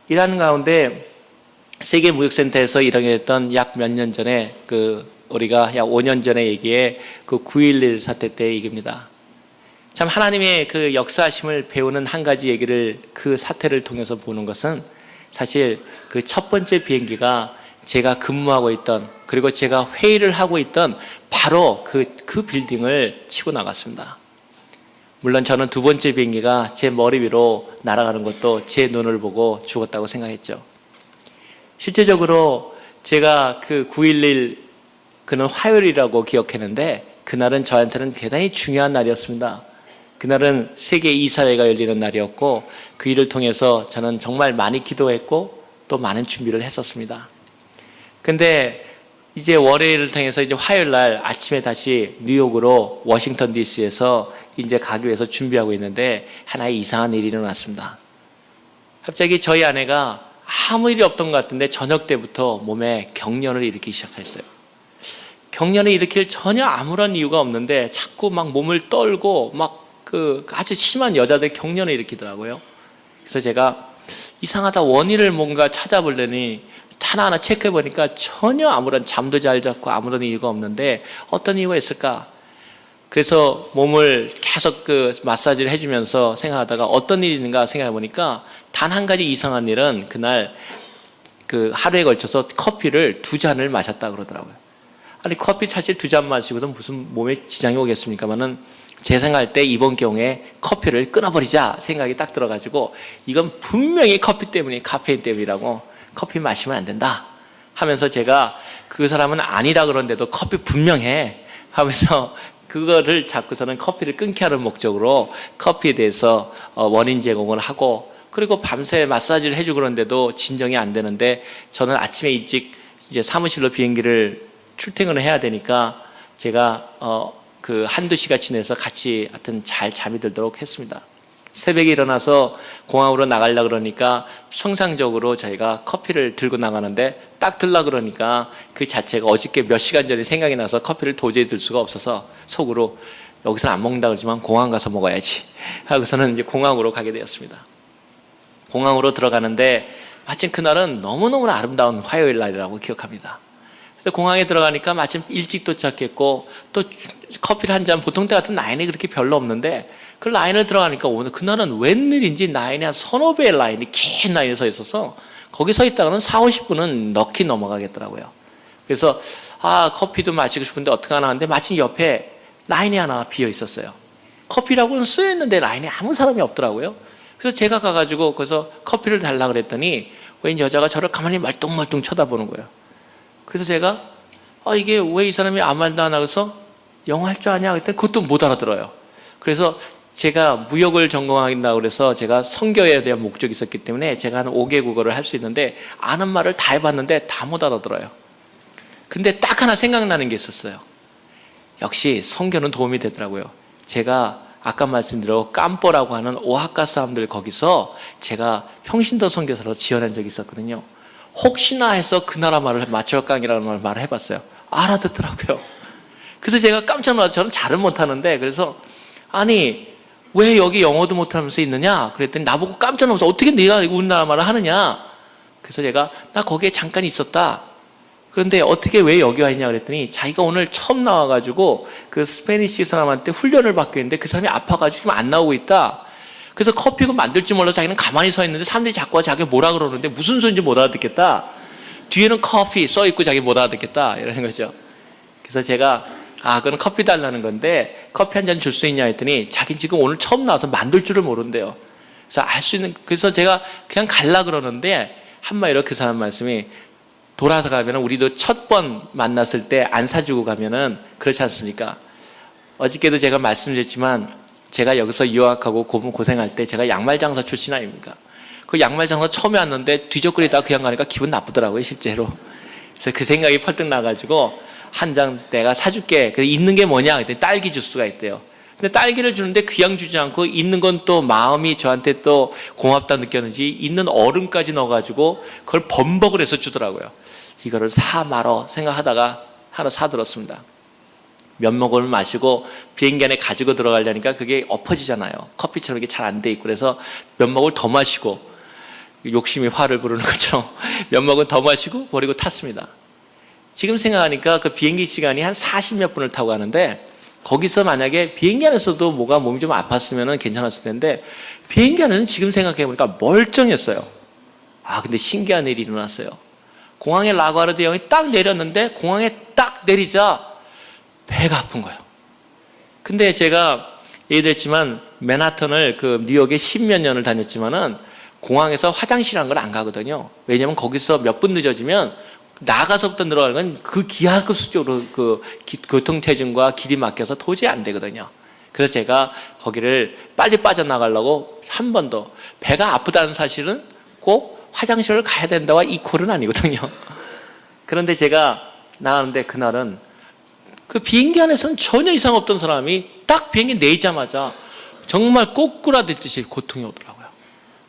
일하는 가운데 세계무역센터에서 일하게 됐던 약 몇 년 전에 우리가 약 5년 전에 얘기해 9.11 사태 때 얘기입니다. 참 하나님의 그 역사하심을 배우는 한 가지 얘기를 그 사태를 통해서 보는 것은 사실 그 첫 번째 비행기가 제가 근무하고 있던, 그리고 제가 회의를 하고 있던 바로 그 빌딩을 치고 나갔습니다. 물론 저는 두 번째 비행기가 제 머리 위로 날아가는 것도 제 눈을 보고 죽었다고 생각했죠. 실제적으로 제가 그 9.11 그는 화요일이라고 기억했는데 그날은 저한테는 대단히 중요한 날이었습니다. 그날은 세계 이사회가 열리는 날이었고 그 일을 통해서 저는 정말 많이 기도했고 또 많은 준비를 했었습니다. 근데 이제 월요일을 통해서 이제 화요일 날 아침에 다시 뉴욕으로 워싱턴 DC에서 이제 가기 위해서 준비하고 있는데 하나의 이상한 일이 일어났습니다. 갑자기 저희 아내가 아무 일이 없던 것 같은데 저녁 때부터 몸에 경련을 일으키기 시작했어요. 경련을 일으킬 전혀 아무런 이유가 없는데 자꾸 막 몸을 떨고 막 아주 심한 여자들 경련을 일으키더라고요. 그래서 제가 이상하다 원인을 뭔가 찾아보려니 하나하나 체크해 보니까 전혀 아무런 잠도 잘 잤고 아무런 이유가 없는데 어떤 이유가 있을까? 그래서 몸을 계속 마사지를 해주면서 생각하다가 어떤 일이 있는가 생각해 보니까 단 한 가지 이상한 일은 그날 하루에 걸쳐서 커피를 2잔을 마셨다 그러더라고요. 아니 커피 사실 2잔 마시고도 무슨 몸에 지장이 오겠습니까만은 제 생각할 때 이번 경우에 커피를 끊어버리자 생각이 딱 들어가지고 이건 분명히 커피 때문에 카페인 때문이라고 커피 마시면 안 된다 하면서 제가 그 사람은 아니라 그러는데도 커피 분명해 하면서 그거를 자꾸서는 커피를 끊게 하는 목적으로 커피에 대해서 원인 제공을 하고 그리고 밤새 마사지를 해주고 그러는데도 진정이 안 되는데 저는 아침에 일찍 이제 사무실로 비행기를 출퇴근을 해야 되니까 제가 한두 시간 지내서 같이 하여튼 잘 잠이 들도록 했습니다. 새벽에 일어나서 공항으로 나가려고 그러니까 평상적으로 저희가 커피를 들고 나가는데 딱 들려고 그러니까 그 자체가 어저께 몇 시간 전에 생각이 나서 커피를 도저히 들 수가 없어서 속으로 여기서는 안 먹는다 그러지만 공항 가서 먹어야지 하고서는 이제 공항으로 가게 되었습니다. 공항으로 들어가는데 마침 그날은 너무너무 아름다운 화요일 날이라고 기억합니다. 그래서 공항에 들어가니까 마침 일찍 도착했고 또 커피를 한 잔 보통 때 같은 라인이 그렇게 별로 없는데 그 라인을 들어가니까 오늘 그날은 웬일인지 라인이 한 서너 배의 라인이 긴 라인에 서 있어서 거기 서 있다가는 40-50분은 넣기 넘어가겠더라고요. 그래서 커피도 마시고 싶은데 어떡하나 하는데 마침 옆에 라인이 하나 비어 있었어요. 커피라고는 쓰여 있는데 라인에 아무 사람이 없더라고요. 그래서 제가 가가지고 거기서 커피를 달라고 그랬더니 웬 여자가 저를 가만히 말똥말똥 쳐다보는 거예요. 그래서 제가 이게 왜 이 사람이 아무 말도 안 하고서 영어 할 줄 아냐 그랬더니 그것도 못 알아들어요. 그래서 제가 무역을 전공한다고 그래서 제가 선교에 대한 목적이 있었기 때문에 제가 한 5개 국어를 할 수 있는데 아는 말을 다 해봤는데 다 못 알아들어요. 근데 딱 하나 생각나는 게 있었어요. 역시 선교는 도움이 되더라고요. 제가 아까 말씀드린 깜뽀라고 하는 오하카 사람들 거기서 제가 평신도 선교사로 지원한 적이 있었거든요. 혹시나 해서 그 나라 말을 마초강이라는 말을 해봤어요. 알아듣더라고요. 그래서 제가 깜짝 놀라서 저는 잘은 못하는데 그래서 아니 왜 여기 영어도 못하면서 있느냐 그랬더니 나보고 깜짝 놀라서 어떻게 네가 우리나라 말을 하느냐. 그래서 제가 나 거기에 잠깐 있었다. 그런데 어떻게 왜 여기 와 있냐 그랬더니 자기가 오늘 처음 나와가지고 그 스페니시 사람한테 훈련을 받고 있는데 그 사람이 아파가지고 지금 안 나오고 있다. 그래서 커피가 만들 줄 몰라서 자기는 가만히 서 있는데 사람들이 자꾸 자기 뭐라 그러는데 무슨 소리인지 못 알아듣겠다. 뒤에는 커피 써있고 자기 못 알아듣겠다 이러는 거죠. 그래서 제가 그건 커피 달라는 건데 커피 한 잔 줄 수 있냐 했더니 자기 지금 오늘 처음 나와서 만들 줄을 모른대요. 그래서 제가 그냥 갈라 그러는데 한마디로 그 사람 말씀이 돌아서 가면 우리도 첫 번 만났을 때 안 사주고 가면은 그렇지 않습니까? 어저께도 제가 말씀드렸지만 제가 여기서 유학하고 고생할 때 제가 양말 장사 출신 아닙니까? 그 양말 장사 처음에 왔는데 뒤적거리다가 그냥 가니까 기분 나쁘더라고요 실제로. 그래서 그 생각이 펄뜩 나가지고 한 장 내가 사줄게. 그래서 있는 게 뭐냐 그랬더니 딸기 주스가 있대요. 근데 딸기를 주는데 그냥 주지 않고 있는 건 또 마음이 저한테 또 고맙다 느꼈는지 있는 얼음까지 넣어가지고 그걸 범벅을 해서 주더라고요. 이거를 사 말어 생각하다가 하나 사들었습니다. 몇 모금을 마시고 비행기 안에 가지고 들어가려니까 그게 엎어지잖아요. 커피처럼 이게 잘 안 돼 있고 그래서 몇 모금을 더 마시고 욕심이 화를 부르는 것처럼 몇 모금 더 마시고 버리고 탔습니다. 지금 생각하니까 그 비행기 시간이 한 40몇 분을 타고 가는데 거기서 만약에 비행기 안에서도 뭐가 몸이 좀 아팠으면 괜찮았을 텐데 비행기 안에는 지금 생각해보니까 멀쩡했어요. 근데 신기한 일이 일어났어요. 공항에 라과르드 형이 딱 내렸는데 공항에 딱 내리자 배가 아픈 거예요. 근데 제가 얘기했지만 맨하탄을 그 뉴욕에 10몇 년을 다녔지만은 공항에서 화장실한 걸 안 가거든요. 왜냐하면 거기서 몇 분 늦어지면 나가서부터 들어가는 건 그 기하급수적으로 그 교통체증과 길이 막혀서 도저히 안 되거든요. 그래서 제가 거기를 빨리 빠져나가려고 한 번도 배가 아프다는 사실은 꼭 화장실을 가야 된다와 이퀄은 아니거든요. 그런데 제가 나가는데 그날은 그 비행기 안에서는 전혀 이상 없던 사람이 딱 비행기 내리자마자 정말 꼬꾸라졌듯이 고통이 오더라고요.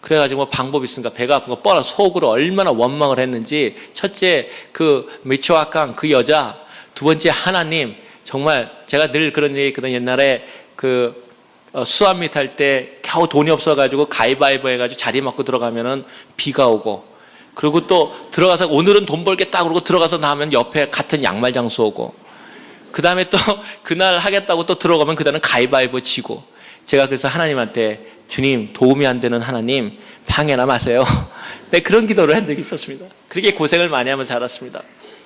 그래가지고 뭐 방법이 있으니까 배가 아픈 거 뻔한 속으로 얼마나 원망을 했는지 첫째 그 미초아강 그 여자, 두 번째 하나님, 정말 제가 늘 그런 얘기 했거든요. 옛날에 그 수암미 탈 때 겨우 돈이 없어가지고 가위바위보 해가지고 자리 맞고 들어가면은 비가 오고, 그리고 또 들어가서 오늘은 돈 벌겠다 그러고 들어가서 나면 옆에 같은 양말 장수 오고, 그 다음에 또 그날 하겠다고 또 들어가면 그 다음에 가위바위보 지고, 제가 그래서 하나님한테 주님 도움이 안 되는 하나님 방해나 마세요. 네, 그런 기도를 한 적이 있었습니다. 그렇게 고생을 많이 하면서 자랐습니다.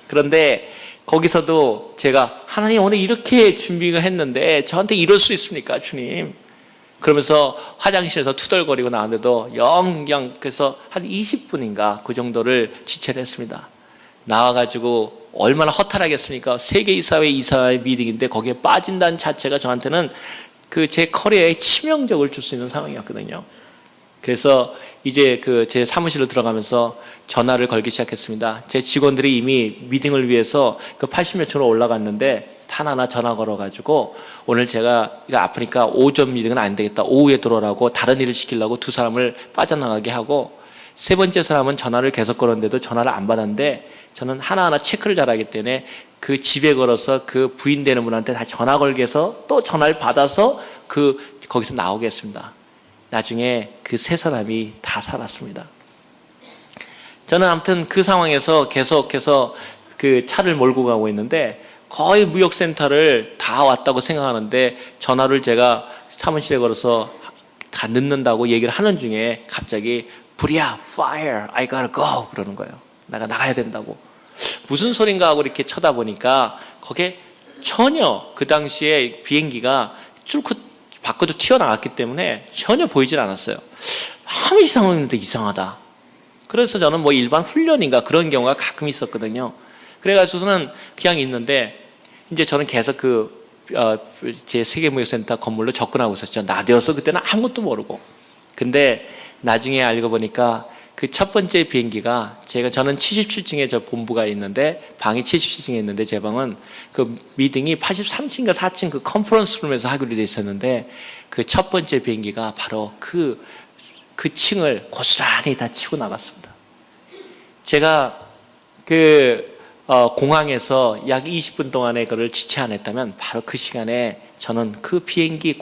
그런데 거기서도 제가 하나님 오늘 이렇게 준비가 했는데 저한테 이럴 수 있습니까 주님? 그러면서 화장실에서 투덜거리고 나왔는데도 영영 그래서 한 20분인가 그 정도를 지체를 했습니다. 나와가지고 얼마나 허탈하겠습니까? 세계이사회 이사회 미팅인데 거기에 빠진다는 자체가 저한테는 그 제 커리어에 치명적을 줄 수 있는 상황이었거든요. 그래서 이제 그 제 사무실로 들어가면서 전화를 걸기 시작했습니다. 제 직원들이 이미 미팅을 위해서 그 80몇 층으로 올라갔는데 하나하나 전화 걸어가지고 오늘 제가 이거 아프니까 오전 미팅은 안 되겠다, 오후에 들어오라고 다른 일을 시키려고 두 사람을 빠져나가게 하고, 세 번째 사람은 전화를 계속 걸었는데도 전화를 안 받았는데 저는 하나하나 체크를 잘하기 때문에 그 집에 걸어서 그 부인 되는 분한테 다 전화 걸게 해서 또 전화를 받아서 거기서 나오게 했습니다. 나중에 그 세 사람이 다 살았습니다. 저는 아무튼 그 상황에서 계속해서 그 차를 몰고 가고 있는데 거의 무역센터를 다 왔다고 생각하는데 전화를 제가 사무실에 걸어서 다 늦는다고 얘기를 하는 중에 갑자기 불이야, fire, I gotta go 그러는 거예요. 내가 나가야 된다고. 무슨 소린가 하고 이렇게 쳐다보니까 거기에 전혀 그 당시에 비행기가 뚫고 밖으로 튀어나갔기 때문에 전혀 보이질 않았어요. 아무 이상 없는데 이상하다. 그래서 저는 뭐 일반 훈련인가 그런 경우가 가끔 있었거든요. 그래가지고서는 그냥 있는데 이제 저는 계속 제 세계무역센터 건물로 접근하고 있었죠. 나되어서 그때는 아무것도 모르고. 근데 나중에 알고 보니까 그 첫 번째 비행기가 저는 77층에 저 본부가 있는데 방이 77층에 있는데 제 방은 그 미팅이 83층인가 4층 그 컨퍼런스룸에서 하기로 돼 있었는데 그 첫 번째 비행기가 바로 그 층을 고스란히 다 치고 나갔습니다. 제가 공항에서 약 20분 동안에 그걸 지체 안 했다면 바로 그 시간에 저는 그 비행기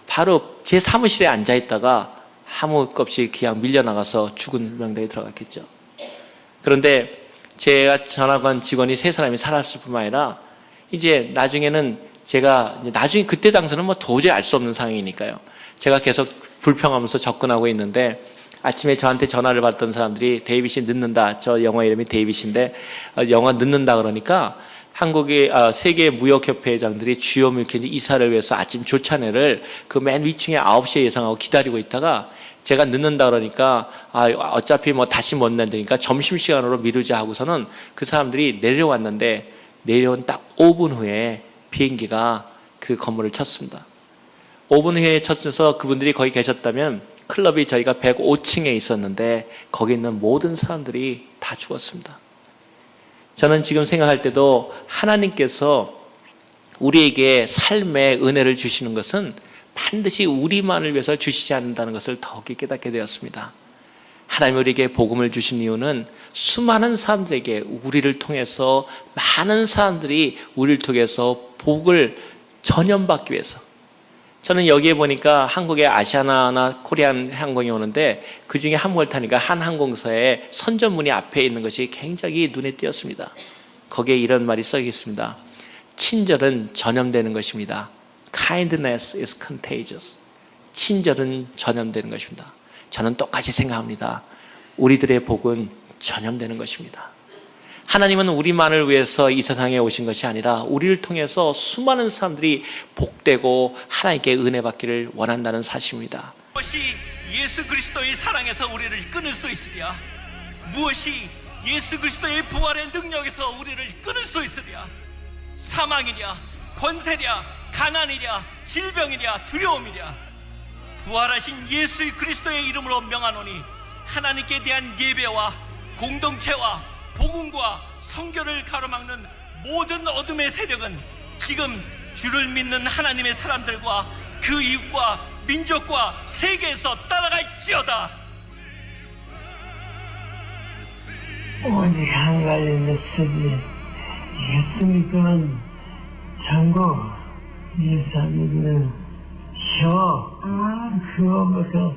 바로 제 사무실에 앉아 있다가 아무 것 없이 그냥 밀려나가서 죽은 명단에 들어갔겠죠. 그런데 제가 전화 건 직원이 세 사람이 살았을 뿐만 아니라 이제 나중에는 나중에 그때 당시는 뭐 도저히 알 수 없는 상황이니까요. 제가 계속 불평하면서 접근하고 있는데 아침에 저한테 전화를 받던 사람들이 데이빗이 늦는다. 저 영화 이름이 데이빗인데 영화 늦는다 그러니까 세계 무역협회 회장들이 주요 무역회 이사를 위해서 아침 조찬회를 그 맨 위층에 9시에 예상하고 기다리고 있다가 제가 늦는다 그러니까 어차피 뭐 다시 못 내니까 점심시간으로 미루자 하고서는 그 사람들이 내려왔는데 내려온 딱 5분 후에 비행기가 그 건물을 쳤습니다. 5분 후에 쳤어서 그분들이 거기 계셨다면 클럽이 저희가 105층에 있었는데 거기 있는 모든 사람들이 다 죽었습니다. 저는 지금 생각할 때도 하나님께서 우리에게 삶의 은혜를 주시는 것은 반드시 우리만을 위해서 주시지 않는다는 것을 더 깨닫게 되었습니다. 하나님 우리에게 복음을 주신 이유는 수많은 사람들에게 우리를 통해서 많은 사람들이 우리를 통해서 복을 전염받기 위해서, 저는 여기에 보니까 한국에 아시아나나 코리안 항공이 오는데 그중에 항공을 타니까 한 항공사의 선전문이 앞에 있는 것이 굉장히 눈에 띄었습니다. 거기에 이런 말이 써 있습니다. 친절은 전염되는 것입니다. Kindness is contagious. 친절은 전염되는 것입니다. 저는 똑같이 생각합니다. 우리들의 복은 전염되는 것입니다. 하나님은 우리만을 위해서 이 세상에 오신 것이 아니라 우리를 통해서 수많은 사람들이 복되고 하나님께 은혜 받기를 원한다는 사실입니다. 무엇이 예수 그리스도의 사랑에서 우리를 끊을 수 있으랴? 무엇이 예수 그리스도의 부활의 능력에서 우리를 끊을 수 있으랴? 사망이랴, 권세랴, 가난이랴, 질병이랴, 두려움이랴. 부활하신 예수 그리스도의 이름으로 명하노니 하나님께 대한 예배와 공동체와 복음과 성결을 가로막는 모든 어둠의 세력은 지금 주를 믿는 하나님의 사람들과 그 이웃과 민족과 세계에서 따라갈지어다. 오직 한 가지 메시지. 예수 믿으면 천국, 예수 안 믿으면 저 그거부터